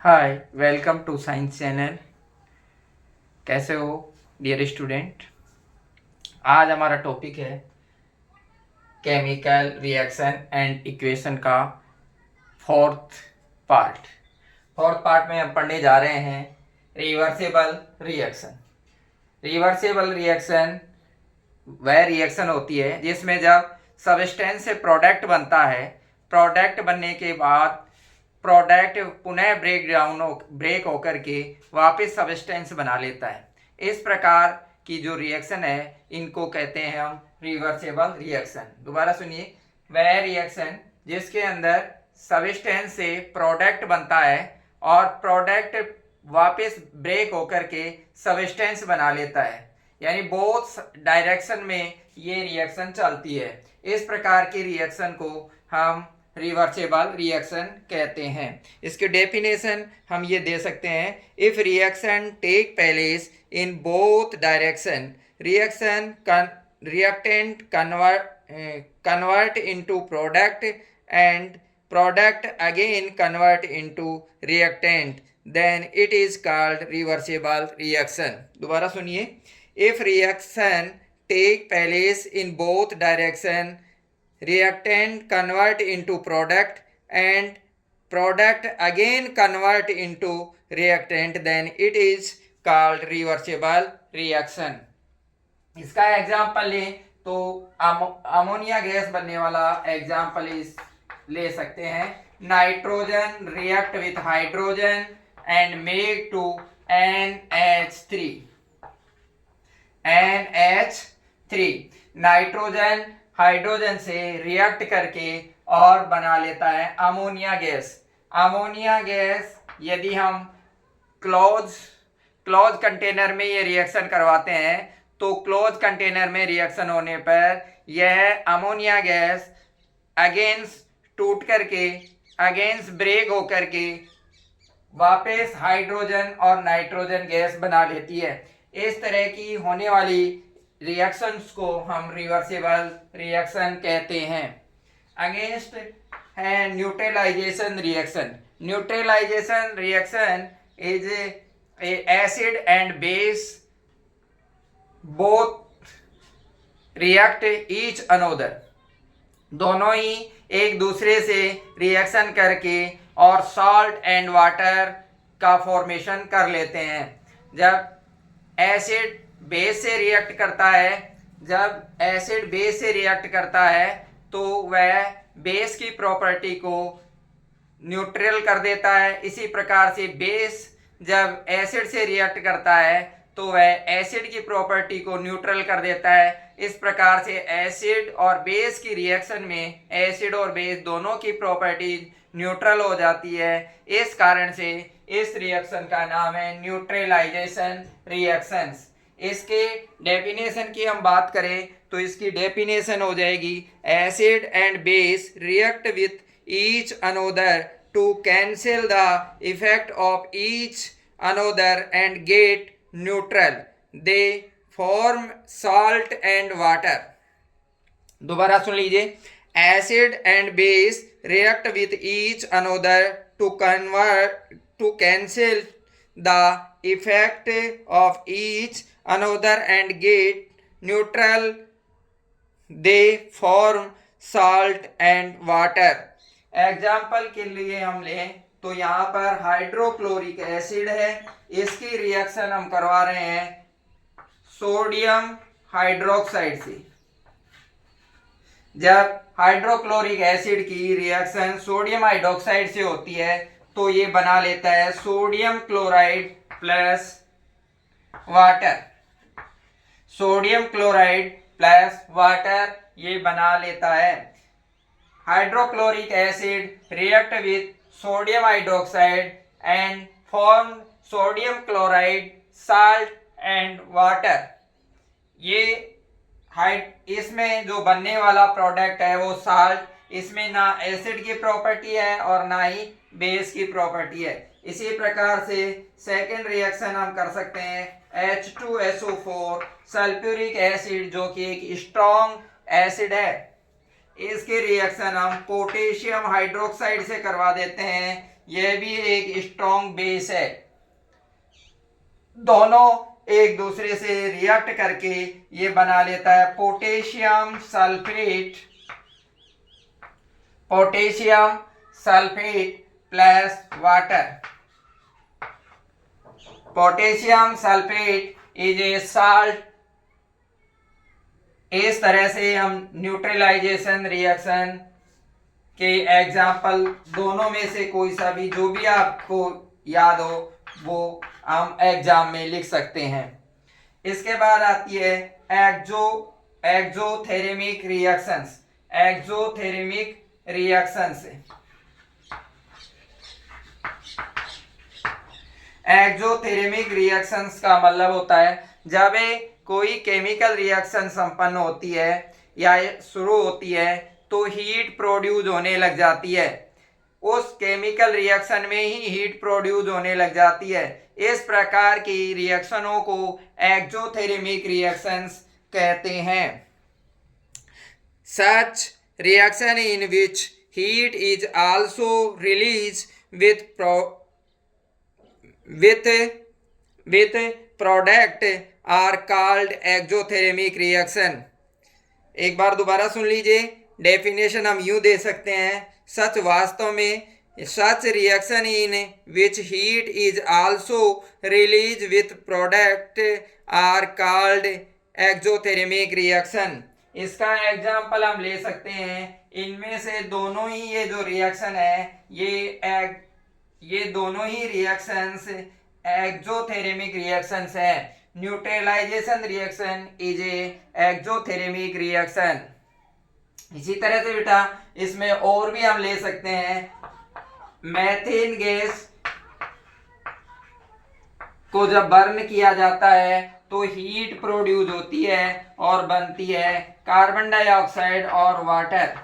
Hi, welcome to science channel. कैसे हो dear student? आज हमारा टॉपिक है केमिकल रिएक्शन एंड इक्वेशन का फोर्थ पार्ट। फोर्थ पार्ट में हम पढ़ने जा रहे हैं रिवर्सेबल रिएक्शन। रिवर्सेबल रिएक्शन वह रिएक्शन होती है जिसमें जब सबस्टेंस से प्रोडक्ट बनता है, प्रोडक्ट बनने के बाद प्रोडक्ट पुनः ब्रेक होकर के वापस सब्सटेंस बना लेता है। इस प्रकार की जो रिएक्शन है इनको कहते हैं हम रिवर्सेबल रिएक्शन। दोबारा सुनिए, वह रिएक्शन जिसके अंदर सब्सटेंस से प्रोडक्ट बनता है और प्रोडक्ट वापस ब्रेक होकर के सब्सटेंस बना लेता है, यानी बोथ डायरेक्शन में ये रिएक्शन चलती है। इस प्रकार की रिएक्शन को हम रिवर्सेबल रिएक्शन कहते हैं। इसके डेफिनेशन हम ये दे सकते हैं, if reaction take place in both direction reactant convert into product and product again convert into reactant, then it is called reversible reaction. दोबारा सुनिए, if reaction take place in both direction reactant convert into product and product again convert into reactant, then it is called reversible reaction। इसका example लें तो ammonia gas बनने वाला example ले सकते हैं। Nitrogen react with hydrogen and make two NH3। Nitrogen hydrogen से react करके और बना लेता है अमोनिया गैस। अमोनिया गैस यदि हम क्लोज कंटेनर में ये रिएक्शन करवाते हैं तो क्लोज कंटेनर में रिएक्शन होने पर यह अमोनिया गैस अगेंस्ट टूट करके अगेंस्ट ब्रेक होकर के वापस हाइड्रोजन और नाइट्रोजन गैस बना लेती है। इस तरह की होने वाली रिएक्शंस को हम रिवर्सेबल रिएक्शन कहते हैं। अगेंस्ट है neutralisation reaction. Neutralisation reaction is acid and base both react each another. दोनों ही एक दूसरे से रिएक्शन करके और सॉल्ट एंड वाटर का फॉर्मेशन कर लेते हैं। जब एसिड बेस से रिएक्ट करता है, जब एसिड बेस से रिएक्ट करता है तो वह बेस की प्रॉपर्टी को न्यूट्रल कर देता है। इसी प्रकार से बेस जब एसिड से रिएक्ट करता है तो वह एसिड की प्रॉपर्टी को न्यूट्रल कर देता है। इस प्रकार से एसिड और बेस की रिएक्शन में एसिड और बेस दोनों की प्रॉपर्टी न्यूट्रल हो जाती है। इस कारण से इस रिएक्शन का नाम है न्यूट्रलाइजेशन रिएक्शंस। इसके डेफिनेशन की हम बात करें तो इसकी डेफिनेशन हो जाएगी, acid and base react with each another to cancel the effect of each another and get neutral, they form salt and water. दोबारा सुन लीजिए, acid and base react with each another to cancel the effect of each another and get neutral, they form salt and water। Example के लिए हम लें तो यहाँ पर हाइड्रोक्लोरिक एसिड है, इसकी रिएक्शन हम करवा रहे हैं सोडियम हाइड्रोक्साइड से। जब हाइड्रोक्लोरिक एसिड की रिएक्शन सोडियम हाइड्रोक्साइड से होती है तो ये बना लेता है sodium chloride plus water. Sodium chloride plus water ये बना लेता है। Hydrochloric acid react with sodium hydroxide and form sodium chloride salt and water. ये इसमें जो बनने वाला प्रोडक्ट है वो साल्ट, इसमें ना एसिड की प्रॉपर्टी है और ना ही बेस की प्रॉपर्टी है। इसी प्रकार से सेकेंड रिएक्शन हम कर सकते हैं H2SO4 सल्फ्यूरिक एसिड, जो कि एक स्ट्रॉन्ग एसिड है। इसकी रिएक्शन हम पोटेशियम हाइड्रोक्साइड से करवा देते हैं यह भी एक स्ट्रॉन्ग बेस है। दोनों एक दूसरे से रिएक्ट करके ये बना लेता है potassium sulphate, potassium sulphate plus water. Potassium sulphate is a salt. इस तरह से हम न्यूट्रलाइजेशन रिएक्शन के एग्जाम्पल दोनों में से कोई सा भी जो भी आपको याद हो वो हम एग्जाम में लिख सकते हैं। इसके बाद आती है एक्सोथेर्मिक reactions. Exothermic reactions, exothermic reactions का मतलब होता है जब कोई केमिकल रिएक्शन संपन्न होती है या शुरू होती है तो हीट प्रोड्यूस होने लग जाती है। उस केमिकल रिएक्शन में ही हीट प्रोड्यूस होने लग जाती है। इस प्रकार की रिएक्शनों को एक्सोथेर्मिक रिएक्शंस कहते हैं। Such reaction in which heat is also release with product are called exothermic reaction। एक बार दोबारा सुन लीजिए, डेफिनेशन हम यूं दे सकते हैं, सच वास्तव में such reaction in which heat is also released with product are called exothermic reaction। इसका एग्जाम्पल हम ले सकते हैं, इनमें से दोनों ही ये जो रिएक्शन है ये दोनों ही रिएक्शंस एक्सोथेर्मिक रिएक्शंस है। Neutralisation reaction is a exothermic reaction. इसी तरह से बेटा इसमें और भी हम ले सकते हैं, मेथेन गैस को जब बर्न किया जाता है तो हीट प्रोड्यूस होती है और बनती है कार्बन डाइऑक्साइड और वाटर।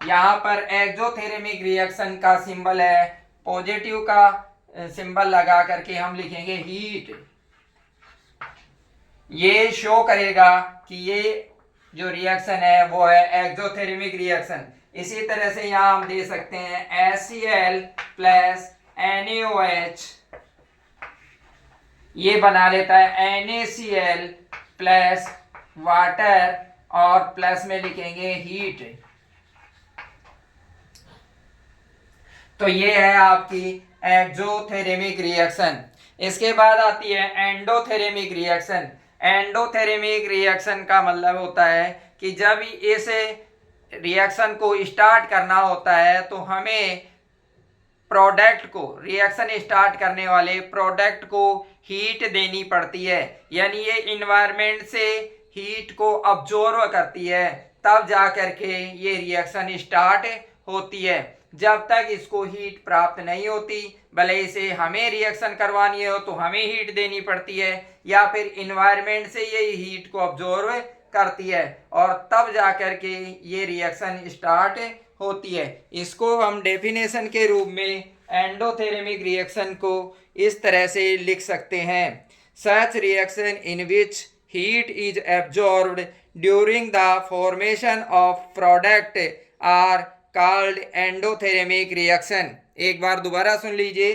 यहाँ पर एक्सोथेर्मिक रिएक्शन का सिंबल है, पॉजिटिव का सिंबल लगा करके हम लिखेंगे हीट। ये शो करेगा कि ये जो रिएक्शन है वो है एक्सोथेर्मिक रिएक्शन। इसी तरह से यहाँ हम दे सकते हैं HCl प्लस NaOH, ये बना लेता है NaCl प्लस वाटर और प्लस में लिखेंगे हीट। तो ये है आपकी एक्सोथेर्मिक रिएक्शन। इसके बाद आती है एंडोथेर्मिक रिएक्शन। एंडोथेर्मिक रिएक्शन का मतलब होता है कि जब इस रिएक्शन को स्टार्ट करना होता है तो हमें प्रोडक्ट को, रिएक्शन स्टार्ट करने वाले प्रोडक्ट को हीट देनी पड़ती है, यानी ये इन्वायरमेंट से हीट को अब्जॉर्व करती है, तब जा करके ये रिएक्शन स्टार्ट होती है। जब तक इसको हीट प्राप्त नहीं होती, भले इसे हमें रिएक्शन करवानी हो तो हमें हीट देनी पड़ती है या फिर इन्वायरमेंट से ये हीट को अब्जॉर्व करती है और तब जा करके ये रिएक्शन स्टार्ट होती है। इसको हम डेफिनेशन के रूप में एंडोथेर्मिक रिएक्शन को इस तरह से लिख सकते हैं, such reaction in which heat is absorbed during the formation of product are called endothermic reaction. एक बार दोबारा सुन लीजिए,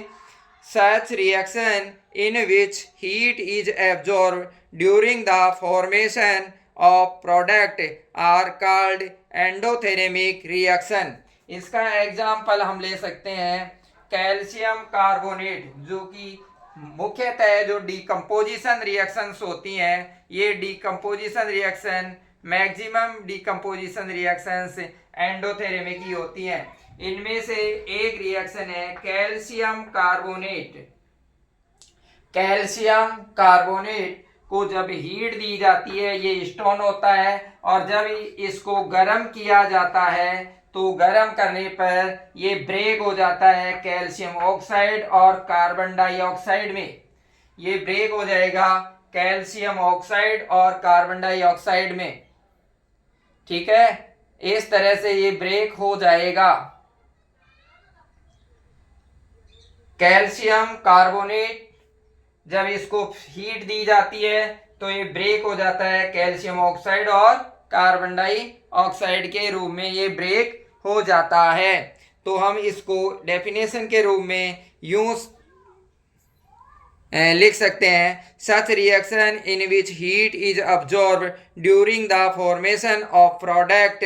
such reaction in which heat is absorbed during the formation of product are called endothermic reaction. इसका example हम ले सकते हैं कैल्शियम कार्बोनेट, जो कि मुख्यतः जो डिकम्पोजिशन रिएक्शंस होती हैं, ये decomposition reaction maximum decomposition reactions endothermic ही होती हैं। इनमें से एक रिएक्शन है कैल्शियम कार्बोनेट। कैल्शियम कार्बोनेट को जब हीट दी जाती है ये स्टोन होता है और जब इसको गर्म किया जाता है तो गर्म करने पर ये ब्रेक हो जाता है कैल्शियम ऑक्साइड और कार्बन डाइऑक्साइड में। ये ब्रेक हो जाएगा कैल्शियम ऑक्साइड और कार्बन डाइऑक्साइड में, ठीक है। इस तरह से ये ब्रेक हो जाएगा। कैल्शियम कार्बोनेट जब इसको हीट दी जाती है तो ये ब्रेक हो जाता है कैल्शियम ऑक्साइड और कार्बन डाइऑक्साइड के रूप में ये ब्रेक हो जाता है। तो हम इसको डेफिनेशन के रूप में यूं लिख सकते हैं, such reaction in which heat is absorb during the formation of product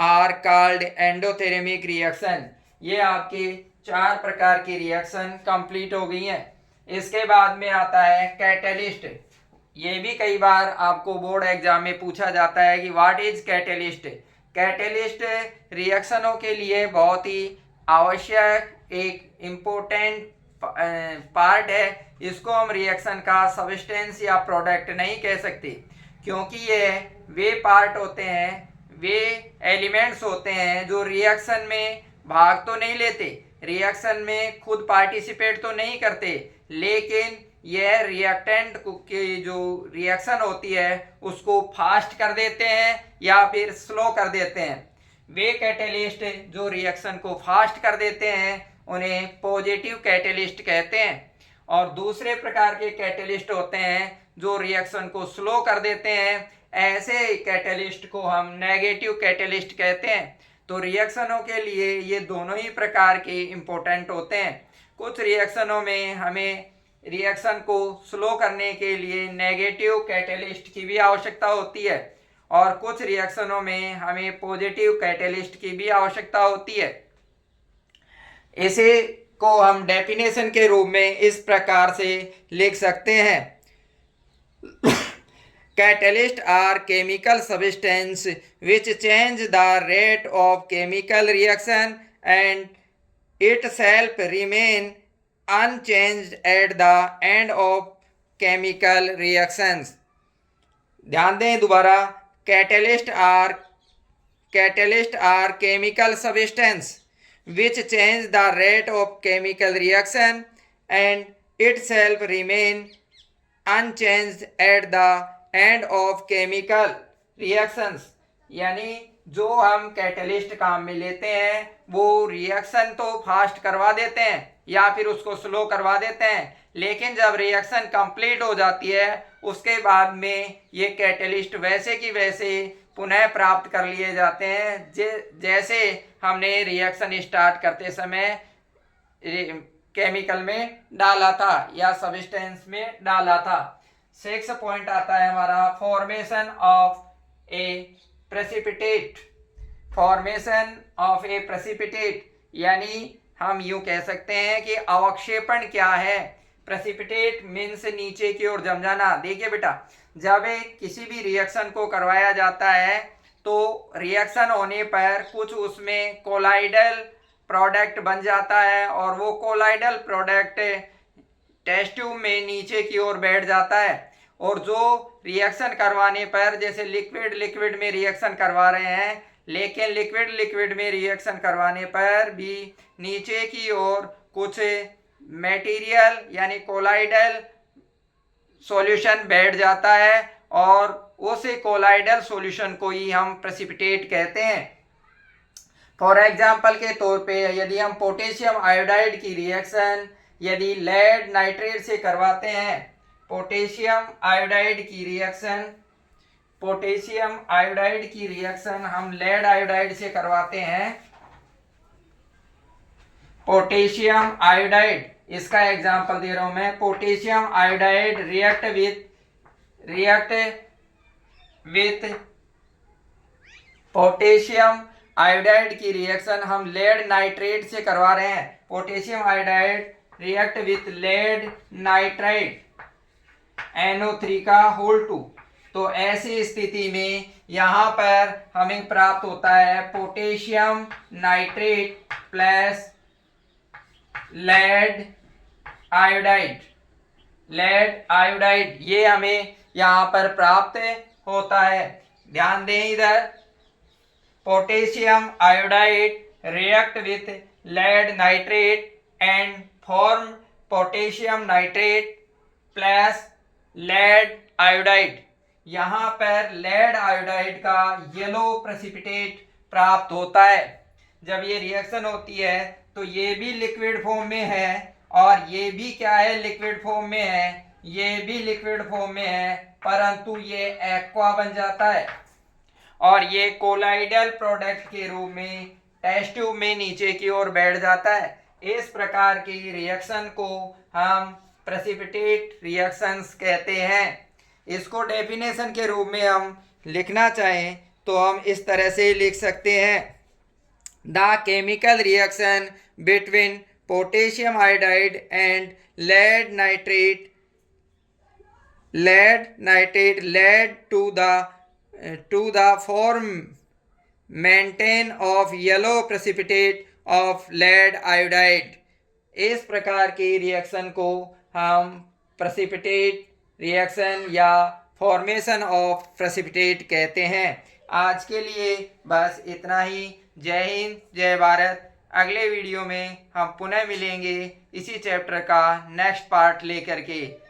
are called endothermic reaction. ये आपके 4 प्रकार की रिएक्शन कंप्लीट हो गई हैं। इसके बाद में आता है कैटलिस्ट। ये भी कई बार आपको बोर्ड एग्जाम में पूछा जाता है कि व्हाट इज कैटलिस्ट। कैटलिस्ट रिएक्शनों के लिए बहुत ही आवश्यक एक इम्पोर्टेंट पार्ट है। इसको हम रिएक्शन का सब्सटेंस या प्रोडक्ट नहीं कह सकते, क्योंकि ये वे पार्ट होते हैं, वे एलिमेंट्स होते हैं जो रिएक्शन में भाग तो नहीं लेते, रिएक्शन में खुद पार्टिसिपेट तो नहीं करते, लेकिन यह रिएक्टेंट की जो रिएक्शन होती है उसको फास्ट कर देते हैं या फिर स्लो कर देते हैं। वे कैटलिस्ट जो रिएक्शन को फास्ट कर देते हैं उन्हें पॉजिटिव कैटलिस्ट कहते हैं, और दूसरे प्रकार के कैटलिस्ट होते हैं जो रिएक्शन को स्लो कर देते हैं, ऐसे कैटलिस्ट को हम नेगेटिव कैटलिस्ट कहते हैं। तो रिएक्शनों के लिए ये दोनों ही प्रकार के इम्पोर्टेंट होते हैं। कुछ रिएक्शनों में हमें रिएक्शन को स्लो करने के लिए नेगेटिव कैटलिस्ट की भी आवश्यकता होती है, और कुछ रिएक्शनों में हमें पॉजिटिव कैटलिस्ट की भी आवश्यकता होती है। इसे को हम डेफिनेशन के रूप में इस प्रकार से लिख सकते हैं, catalyst are chemical substance which change the rate of chemical reaction and itself remain unchanged at the end of chemical reactions. ध्यान दें दोबारा, catalyst are chemical substance which change the rate of chemical reaction and itself remain unchanged at the end of chemical reactions। यानी जो हम catalyst काम में लेते हैं वो रिएक्शन तो फास्ट करवा देते हैं या फिर उसको स्लो करवा देते हैं, लेकिन जब रिएक्शन कंप्लीट हो जाती है उसके बाद में ये कैटलिस्ट वैसे की वैसे पुनः प्राप्त कर लिए जाते हैं जैसे हमने रिएक्शन स्टार्ट करते समय केमिकल में डाला था या सब्सटेंस में डाला था। 6 पॉइंट आता है हमारा formation of A precipitate. Formation of A precipitate यानी हम यूं कह सकते हैं कि अवक्षेपण क्या है। प्रेसिपिटेट मीन्स नीचे की ओर जम जाना। देखिए बेटा, जब किसी भी रिएक्शन को करवाया जाता है तो रिएक्शन होने पर कुछ उसमें कोलाइडल प्रोडक्ट बन जाता है और वो कोलाइडल प्रोडक्ट टेस्ट ट्यूब में नीचे की ओर बैठ जाता है, और जो रिएक्शन करवाने पर, जैसे लिक्विड में रिएक्शन करवा रहे हैं, लेकिन लिक्विड में रिएक्शन करवाने पर भी नीचे की ओर कुछ मटेरियल यानी कोलाइडल सॉल्यूशन बैठ जाता है और उस कोलाइडल सॉल्यूशन को ही हम प्रेसिपिटेट कहते हैं। फॉर एग्जांपल के तौर पे यदि हम पोटेशियम आयोडाइड की रिएक्शन यदि लेड नाइट्रेट से करवाते हैं, पोटेशियम आयोडाइड की रिएक्शन हम लेड आयोडाइड से करवाते हैं। पोटेशियम आयोडाइड, इसका एग्जांपल दे रहा हूं मैं, potassium iodide react with potassium iodide की रिएक्शन हम लेड नाइट्रेट से करवा रहे हैं। Potassium iodide react with lead nitrite NO3 का होल 2। तो ऐसी स्थिति में यहाँ पर हमें प्राप्त होता है potassium nitrate plus lead iodide. ये हमें यहाँ पर प्राप्त होता है। ध्यान दें इधर, potassium iodide react with lead nitrate and form potassium nitrate plus lead iodide. यहाँ पर लेड आयोडाइड का येलो प्रेसिपिटेट प्राप्त होता है। जब ये रिएक्शन होती है तो ये भी लिक्विड फॉर्म में है और ये भी क्या है, लिक्विड फॉर्म में है, ये भी लिक्विड फॉर्म में है, परंतु ये एक्वा बन जाता है और ये कोलाइडल प्रोडक्ट के रूप में टेस्ट ट्यूब में नीचे की ओर बैठ जाता है। इस प्रकार की रिएक्शन को हम प्रेसिपिटेट रिएक्शंस कहते हैं। इसको डेफिनेशन के रूप में हम लिखना चाहें तो हम इस तरह से लिख सकते हैं, the chemical reaction between potassium iodide and lead nitrate led to the formation of yellow precipitate of lead iodide। इस प्रकार की रिएक्शन को हम प्रेसिपिटेट रिएक्शन या फॉर्मेशन ऑफ प्रेसिपिटेट कहते हैं। आज के लिए बस इतना ही। जय हिंद, जय भारत। अगले वीडियो में हम पुनः मिलेंगे इसी चैप्टर का नेक्स्ट पार्ट लेकर के।